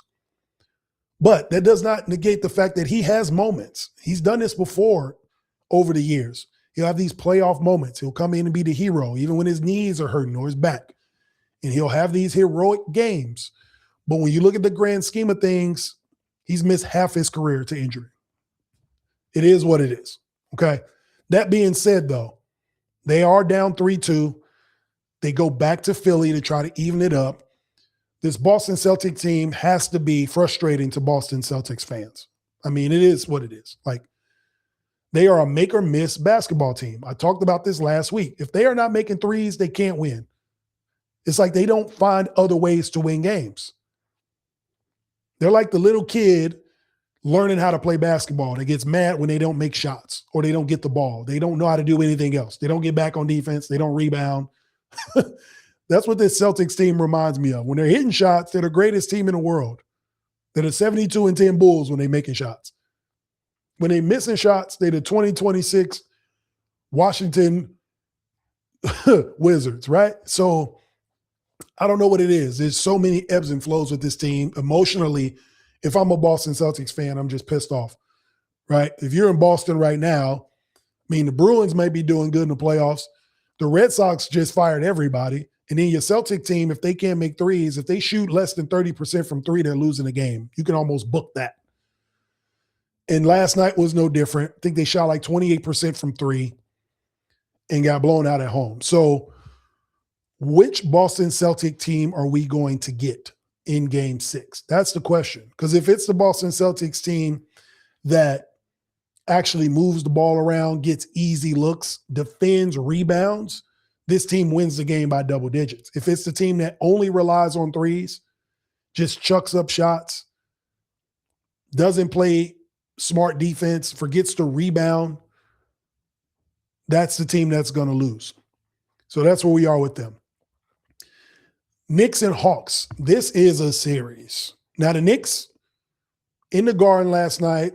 But that does not negate the fact that he has moments. He's done this before over the years. He'll have these playoff moments. He'll come in and be the hero, even when his knees are hurting or his back. And he'll have these heroic games. But when you look at the grand scheme of things, he's missed half his career to injury. It is what it is. Okay. That being said, though, they are down 3-2. They go back to Philly to try to even it up. This Boston Celtics team has to be frustrating to Boston Celtics fans. I mean, it is what it is. Like, they are a make or miss basketball team. I talked about this last week. If they are not making threes, they can't win. It's like they don't find other ways to win games. They're like the little kid learning how to play basketball that gets mad when they don't make shots or they don't get the ball. They don't know how to do anything else. They don't get back on defense. They don't rebound. That's what this Celtics team reminds me of. When they're hitting shots, they're the greatest team in the world. They're the 72-10 Bulls when they're making shots. When they're missing shots, they're the 2026 Washington Wizards, right? So I don't know what it is. There's so many ebbs and flows with this team. Emotionally, if I'm a Boston Celtics fan, I'm just pissed off, right? If you're in Boston right now, I mean, the Bruins might be doing good in the playoffs. The Red Sox just fired everybody. And then your Celtic team, if they can't make threes, if they shoot less than 30% from three, they're losing the game. You can almost book that. And last night was no different. I think they shot like 28% from three and got blown out at home. So which Boston Celtic team are we going to get in Game 6? That's the question. Because if it's the Boston Celtics team that actually moves the ball around, gets easy looks, defends, rebounds, this team wins the game by double digits. If it's the team that only relies on threes, just chucks up shots, doesn't play smart defense, forgets to rebound, that's the team that's going to lose. So that's where we are with them. Knicks and Hawks. This is a series. Now, the Knicks in the Garden last night,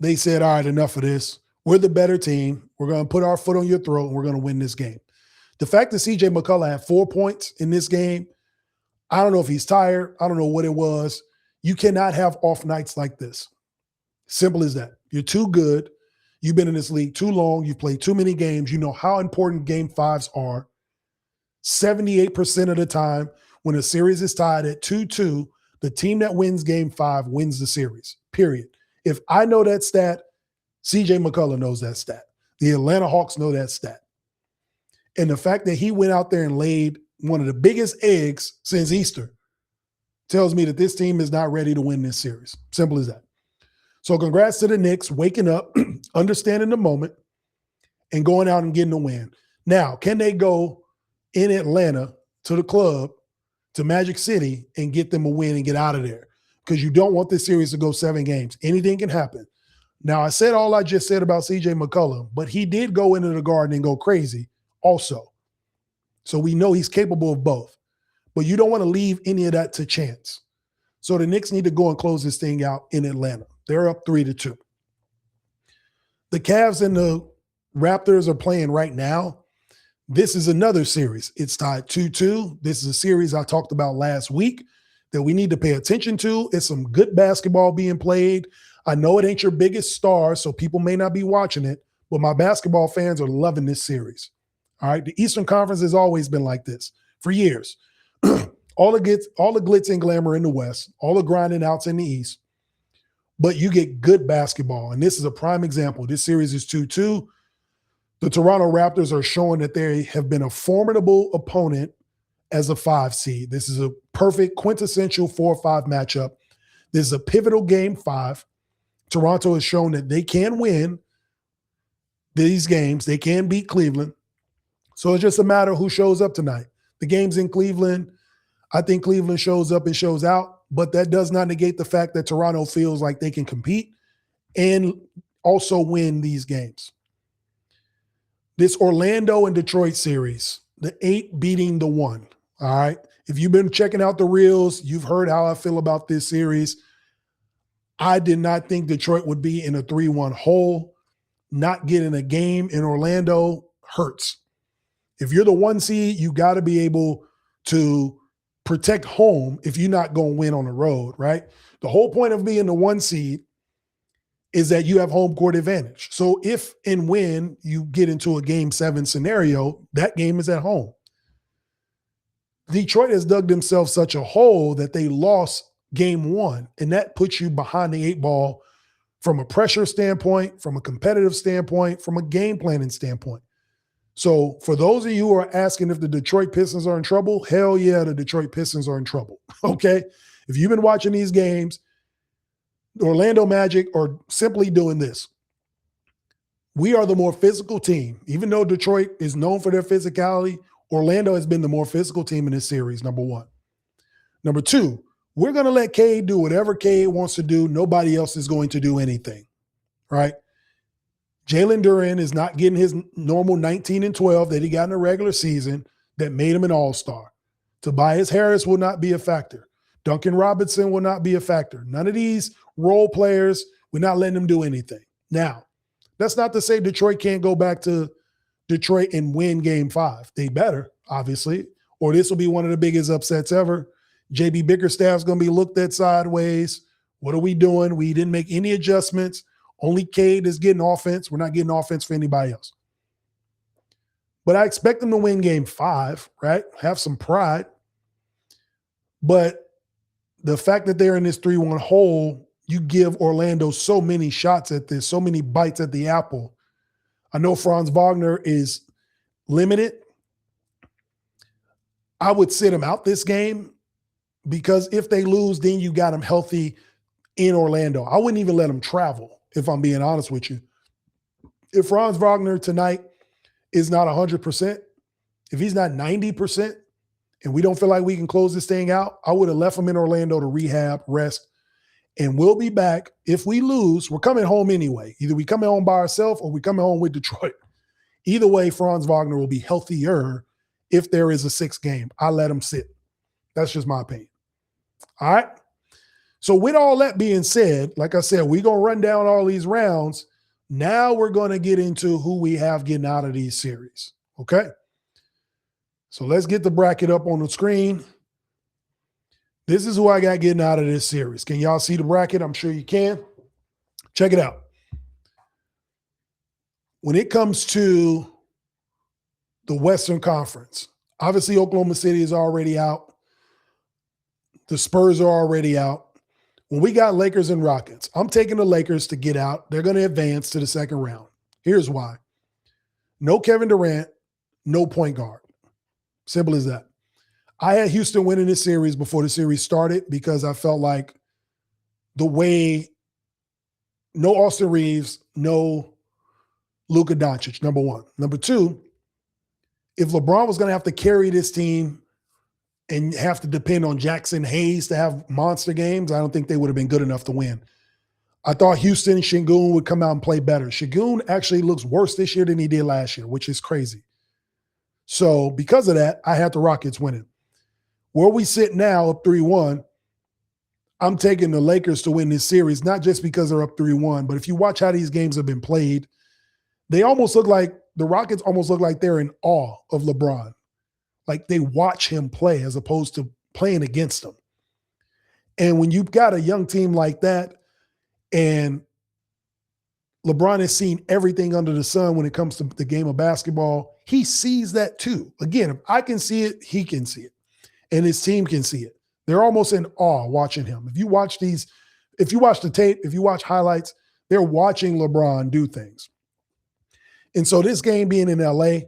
they said, all right, enough of this. We're the better team. We're going to put our foot on your throat and we're going to win this game. The fact that CJ McCullough had 4 points in this game, I don't know if he's tired. I don't know what it was. You cannot have off nights like this. Simple as that. You're too good. You've been in this league too long. You've played too many games. You know how important Game 5s are. 78% of the time, when a series is tied at 2-2, the team that wins Game 5 wins the series, period. If I know that stat, CJ McCullough knows that stat. The Atlanta Hawks know that stat. And the fact that he went out there and laid one of the biggest eggs since Easter tells me that this team is not ready to win this series. Simple as that. So congrats to the Knicks waking up, understanding the moment, and going out and getting a win. Now, can they go in Atlanta to the club, to Magic City, and get them a win and get out of there? Because you don't want this series to go 7 games. Anything can happen. Now, I said all I just said about CJ McCullough, but he did go into the Garden and go crazy also. So we know he's capable of both. But you don't want to leave any of that to chance. So the Knicks need to go and close this thing out in Atlanta. They're up 3-2. The Cavs and the Raptors are playing right now. This is another series. It's tied 2-2. This is a series I talked about last week that we need to pay attention to. It's some good basketball being played. I know it ain't your biggest star, so people may not be watching it, but my basketball fans are loving this series. All right. The Eastern Conference has always been like this for years. all the glitz and glamour in the West, all the grinding outs in the East, but you get good basketball. And this is a prime example. This series is 2-2. The Toronto Raptors are showing that they have been a formidable opponent as a 5 seed. This is a perfect quintessential 4-5 matchup. This is a pivotal Game 5. Toronto has shown that they can win these games. They can beat Cleveland. So it's just a matter of who shows up tonight. The game's in Cleveland. I think Cleveland shows up and shows out, but that does not negate the fact that Toronto feels like they can compete and also win these games. This Orlando and Detroit series, the 8 beating the 1, all right? If you've been checking out the reels, you've heard how I feel about this series. I did not think Detroit would be in a 3-1 hole. Not getting a game in Orlando hurts. If you're the 1 seed, you got to be able to protect home if you're not going to win on the road, right? The whole point of being the 1 seed is that you have home court advantage. So if and when you get into a game 7 scenario, that game is at home. Detroit has dug themselves such a hole that they lost game 1, and that puts you behind the 8 ball from a pressure standpoint, from a competitive standpoint, from a game planning standpoint. So for those of you who are asking if the Detroit Pistons are in trouble, hell yeah, the Detroit Pistons are in trouble, okay? If you've been watching these games, the Orlando Magic are simply doing this. We are the more physical team. Even though Detroit is known for their physicality, Orlando has been the more physical team in this series, number 1. Number 2, we're going to let Cade do whatever Cade wants to do. Nobody else is going to do anything, right? Jalen Duren is not getting his normal 19 and 12 that he got in the regular season that made him an all-star. Tobias Harris will not be a factor. Duncan Robinson will not be a factor. None of these role players, we're not letting them do anything. Now, that's not to say Detroit can't go back to Detroit and win game 5. They better, obviously, or this will be one of the biggest upsets ever. JB Bickerstaff's going to be looked at sideways. What are we doing? We didn't make any adjustments. Only Cade is getting offense. We're not getting offense for anybody else. But I expect them to win game 5, right? Have some pride. But the fact that they're in this 3-1 hole, you give Orlando so many shots at this, so many bites at the apple. I know Franz Wagner is limited. I would sit him out this game because if they lose, then you got him healthy in Orlando. I wouldn't even let him travel, if I'm being honest with you. If Franz Wagner tonight is not 100%, if he's not 90%, and we don't feel like we can close this thing out, I would have left him in Orlando to rehab, rest, and we'll be back. If we lose, we're coming home anyway. Either we coming home by ourselves or we coming home with Detroit. Either way, Franz Wagner will be healthier if there is a 6th game. I let him sit. That's just my opinion. All right? So with all that being said, like I said, we're going to run down all these rounds. Now we're going to get into who we have getting out of these series, okay? So let's get the bracket up on the screen. This is who I got getting out of this series. Can y'all see the bracket? I'm sure you can. Check it out. When it comes to the Western Conference, obviously Oklahoma City is already out. The Spurs are already out. When we got Lakers and Rockets, I'm taking the Lakers to get out. They're going to advance to the 2nd round. Here's why. No Kevin Durant, no point guard. Simple as that. I had Houston winning this series before the series started because I felt like the way no Austin Reeves, no Luka Doncic, number 1. Number 2, if LeBron was going to have to carry this team and have to depend on Jackson Hayes to have monster games, I don't think they would have been good enough to win. I thought Houston and Şengün would come out and play better. Şengün actually looks worse this year than he did last year, which is crazy. So because of that, I had the Rockets winning. Where we sit now, up 3-1, I'm taking the Lakers to win this series, not just because they're up 3-1, but if you watch how these games have been played, they almost look like the Rockets almost look like they're in awe of LeBron. Like they watch him play as opposed to playing against him. And when you've got a young team like that, and LeBron has seen everything under the sun when it comes to the game of basketball, he sees that too. Again, if I can see it, he can see it. And his team can see it. They're almost in awe watching him. If you watch the tape, if you watch highlights, they're watching LeBron do things. And so this game being in LA,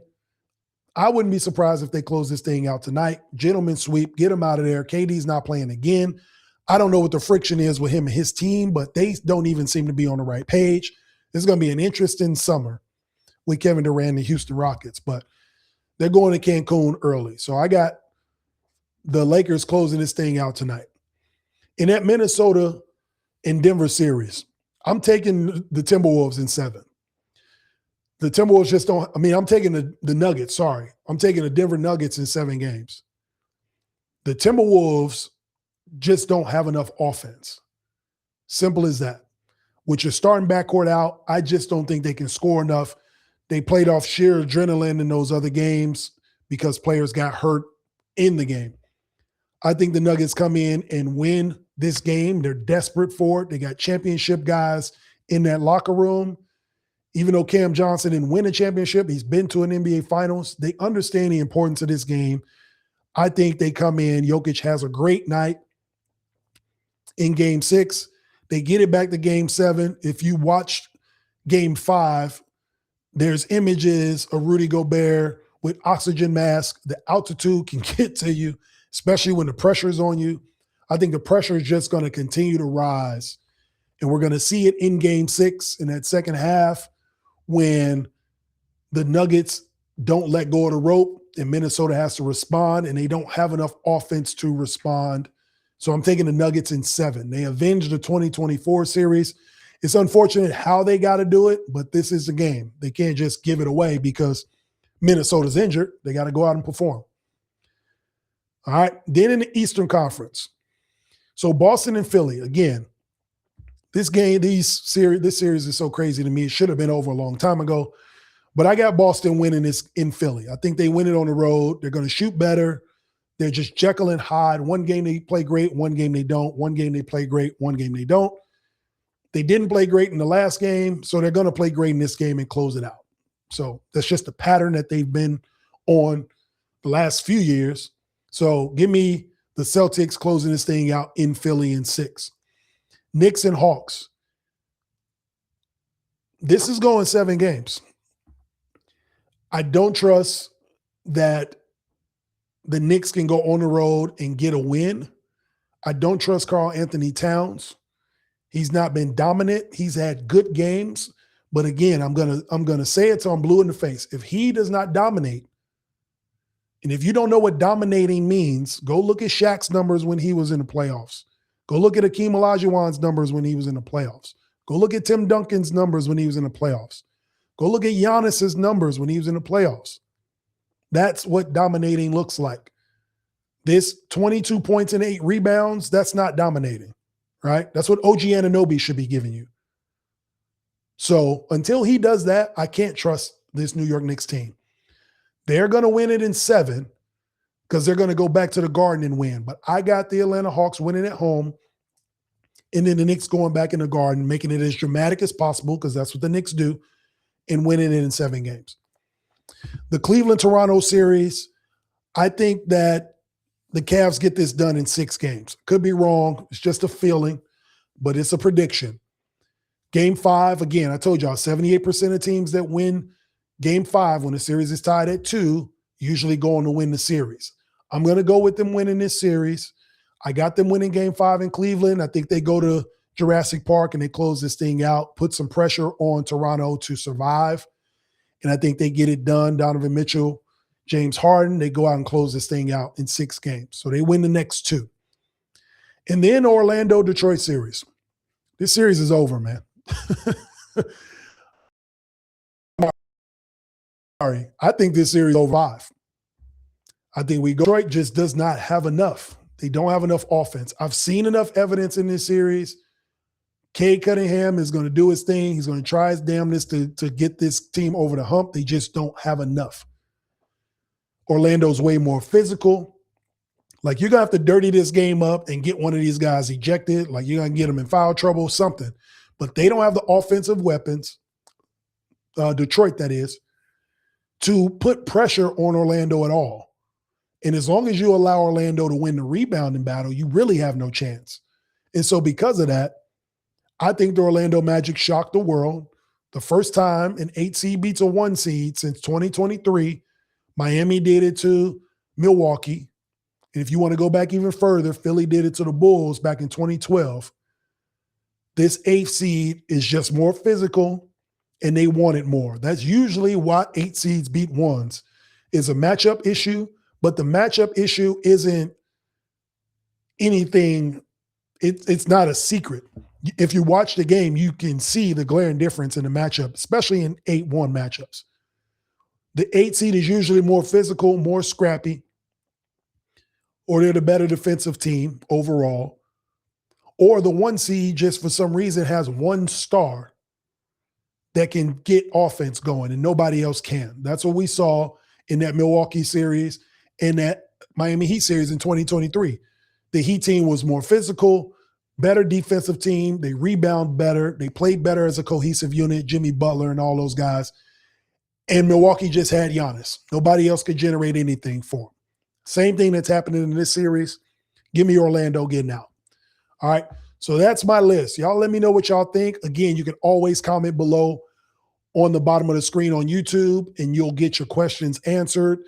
I wouldn't be surprised if they close this thing out tonight. Gentleman sweep, get him out of there. KD's not playing again. I don't know what the friction is with him and his team, but they don't even seem to be on the right page. This is going to be an interesting summer with Kevin Durant and the Houston Rockets. But They're going to Cancun early. So I got the Lakers closing this thing out tonight. In that Minnesota and Denver series, I'm taking the Timberwolves in 7. The Timberwolves just don't – I'm taking the Nuggets, sorry. I'm taking the Denver Nuggets in 7 games. The Timberwolves just don't have enough offense. Simple as that. With your starting backcourt out, I just don't think they can score enough. They played off sheer adrenaline in those other games because players got hurt in the game. I think the Nuggets come in and win this game. They're desperate for it. They got championship guys in that locker room. Even though Cam Johnson didn't win a championship, he's been to an NBA Finals. They understand the importance of this game. I think they come in. Jokic has a great night in Game 6. They get it back to Game 7. If you watched Game 5, there's images of Rudy Gobert with oxygen mask. The altitude can get to you, especially when the pressure is on you. I think the pressure is just going to continue to rise. And we're going to see it in Game 6 in that second half when the Nuggets don't let go of the rope and Minnesota has to respond, and they don't have enough offense to respond. So I'm taking the Nuggets in 7. They avenged the 2024 series. It's unfortunate how they got to do it, but this is the game. They can't just give it away because Minnesota's injured. They got to go out and perform. All right. Then in the Eastern Conference. So Boston and Philly, again, this series is so crazy to me. It should have been over a long time ago. But I got Boston winning this in Philly. I think they win it on the road. They're going to shoot better. They're just Jekyll and Hyde. One game they play great, one game they don't. One game they play great, one game they don't. They didn't play great in the last game, so they're going to play great in this game and close it out. So that's just the pattern that they've been on the last few years. So give me the Celtics closing this thing out in Philly in 6. Knicks and Hawks. This is going 7 games. I don't trust that the Knicks can go on the road and get a win. I don't trust Karl Anthony Towns. He's not been dominant. He's had good games. But again, I'm gonna say it till I'm blue in the face. If he does not dominate, and if you don't know what dominating means, go look at Shaq's numbers when he was in the playoffs. Go look at Akeem Olajuwon's numbers when he was in the playoffs. Go look at Tim Duncan's numbers when he was in the playoffs. Go look at Giannis's numbers when he was in the playoffs. That's what dominating looks like. This 22 points and 8 rebounds, that's not dominating, right? That's what OG Anunoby should be giving you. So until he does that, I can't trust this New York Knicks team. They're going to win it in 7 because they're going to go back to the Garden and win. But I got the Atlanta Hawks winning at home, and then the Knicks going back in the Garden, making it as dramatic as possible because that's what the Knicks do, and winning it in 7 games. The Cleveland-Toronto series, I think that the Cavs get this done in 6 games. Could be wrong. It's just a feeling, but it's a prediction. Game 5, again, I told y'all, 78% of teams that win Game 5 when the series is tied at 2 usually go on to win the series. I'm going to go with them winning this series. I got them winning Game 5 in Cleveland. I think they go to Jurassic Park and they close this thing out, put some pressure on Toronto to survive. And I think they get it done. Donovan Mitchell, James Harden, they go out and close this thing out in 6 games. So they win the next 2. And then Orlando-Detroit series. This series is over, man. Sorry. I think this series is over 5. I think Detroit just does not have enough. They don't have enough offense. I've seen enough evidence in this series. Cade Cunningham is going to do his thing. He's going to try his damnedest to get this team over the hump. They just don't have enough. Orlando's way more physical. Like, you're going to have to dirty this game up and get one of these guys ejected. Like, you're going to get them in foul trouble, something. But they don't have the offensive weapons, Detroit that is, to put pressure on Orlando at all. And as long as you allow Orlando to win the rebounding battle, you really have no chance. And so because of that, I think the Orlando Magic shocked the world. The first time an 8 seed beats a 1 seed since 2023. Miami did it to Milwaukee. And if you want to go back even further, Philly did it to the Bulls back in 2012. This 8th seed is just more physical, and they want it more. That's usually why 8 seeds beat 1s. is a matchup issue, but the matchup issue isn't anything. It's not a secret. If you watch the game, you can see the glaring difference in the matchup, especially in 8-1 matchups. The 8 seed is usually more physical, more scrappy, or they're the better defensive team overall. Or the 1 seed just for some reason has one star that can get offense going and nobody else can. That's what we saw in that Milwaukee series and that Miami Heat series in 2023. The Heat team was more physical, better defensive team. They rebound better. They played better as a cohesive unit, Jimmy Butler and all those guys. And Milwaukee just had Giannis. Nobody else could generate anything for him. Same thing that's happening in this series. Give me Orlando getting out. All right. So that's my list. Y'all let me know what y'all think. Again, you can always comment below on the bottom of the screen on YouTube, and you'll get your questions answered.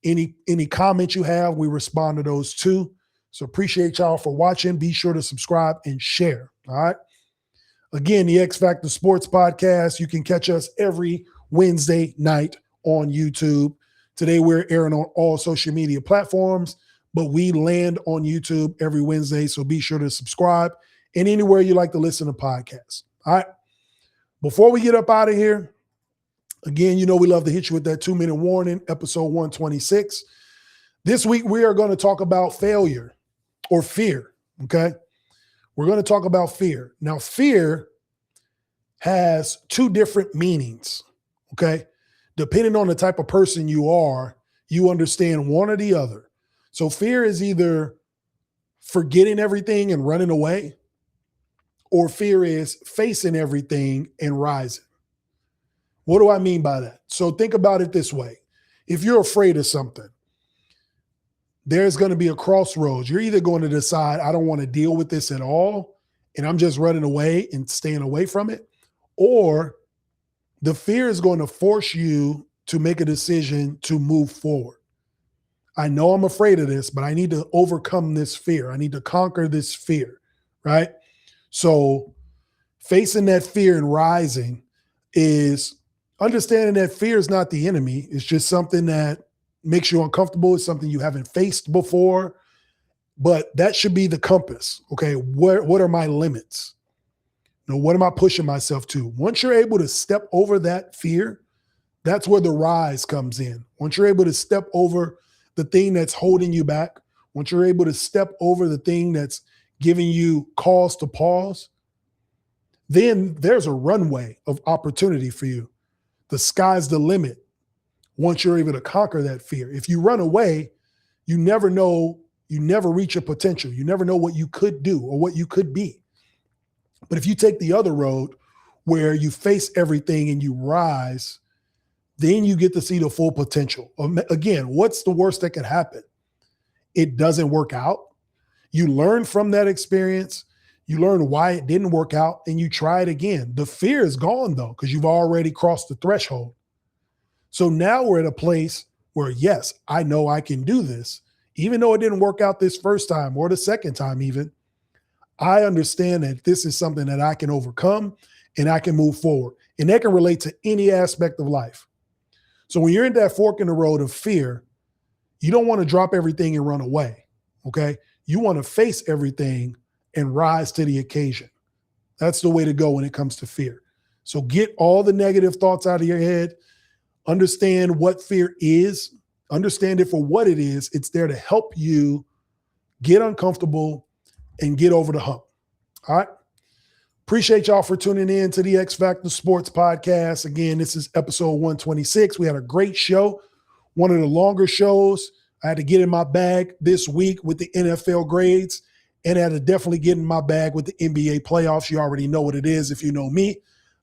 Any comments you have, we respond to those too. So appreciate y'all for watching. Be sure to subscribe and share. All right. Again, the X Factor Sports Podcast. You can catch us every Wednesday night on YouTube. Today we're airing on all social media platforms, but we land on YouTube every Wednesday. So be sure to subscribe and anywhere you like to listen to podcasts. All right. Before we get up out of here, again, you know we love to hit you with that 2-minute warning, episode 126. This week we are going to talk about failure. Or fear, okay? We're going to talk about fear. Now, fear has 2 different meanings, okay? Depending on the type of person you are, you understand one or the other. So fear is either forgetting everything and running away, or fear is facing everything and rising. What do I mean by that? So think about it this way. If you're afraid of something, there's going to be a crossroads. You're either going to decide, I don't want to deal with this at all, and I'm just running away and staying away from it, or the fear is going to force you to make a decision to move forward. I know I'm afraid of this, but I need to overcome this fear. I need to conquer this fear, right? So facing that fear and rising is understanding that fear is not the enemy. It's just something that makes you uncomfortable. It's something you haven't faced before, but that should be the compass. Okay. What are my limits? What am I pushing myself to? Once you're able to step over that fear, that's where the rise comes in. Once you're able to step over the thing that's holding you back, once you're able to step over the thing that's giving you cause to pause, then there's a runway of opportunity for you. The sky's the limit. Once you're able to conquer that fear. If you run away, you never know, you never reach your potential. You never know what you could do or what you could be. But if you take the other road where you face everything and you rise, then you get to see the full potential. Again, what's the worst that could happen? It doesn't work out. You learn from that experience. You learn why it didn't work out and you try it again. The fear is gone though, because you've already crossed the threshold. So now we're at a place where, yes, I know I can do this. Even though it didn't work out this first time or the second time even, I understand that this is something that I can overcome and I can move forward. And that can relate to any aspect of life. So when you're in that fork in the road of fear, you don't want to drop everything and run away, okay? You want to face everything and rise to the occasion. That's the way to go when it comes to fear. So get all the negative thoughts out of your head. Understand what fear is. Understand it for what it is. It's there to help you get uncomfortable and get over the hump. All right. Appreciate y'all for tuning in to the X Factor Sports Podcast. Again, this is episode 126. We had a great show, one of the longer shows. I had to get in my bag this week with the NFL grades, and I had to definitely get in my bag with the NBA playoffs. You already know what it is if you know me.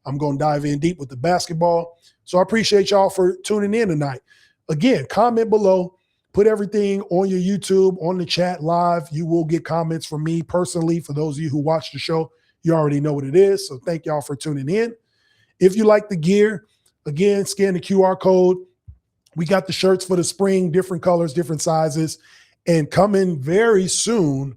I'm going to dive in deep with the basketball. So I appreciate y'all for tuning in tonight. Again, comment below. Put everything on your YouTube, on the chat live. You will get comments from me personally. For those of you who watch the show, you already know what it is. So thank y'all for tuning in. If you like the gear, again, scan the QR code. We got the shirts for the spring, different colors, different sizes. And coming very soon,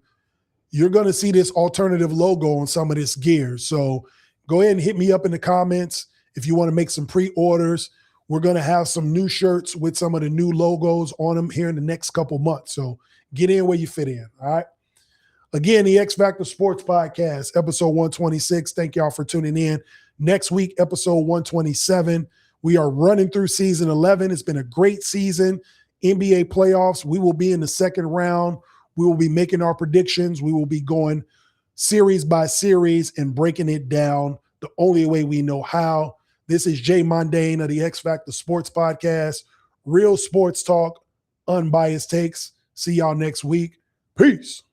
you're going to see this alternative logo on some of this gear. So go ahead and hit me up in the comments if you want to make some pre-orders. We're going to have some new shirts with some of the new logos on them here in the next couple months. So get in where you fit in. All right. Again, the X Factor Sports Podcast, episode 126. Thank y'all for tuning in. Next week, episode 127. We are running through season 11. It's been a great season. NBA playoffs. We will be in the second round. We will be making our predictions. We will be going series by series and breaking it down the only way we know how. This is Jay Mondaine of the X Factor Sports Podcast. Real sports talk, unbiased takes. See y'all next week. Peace.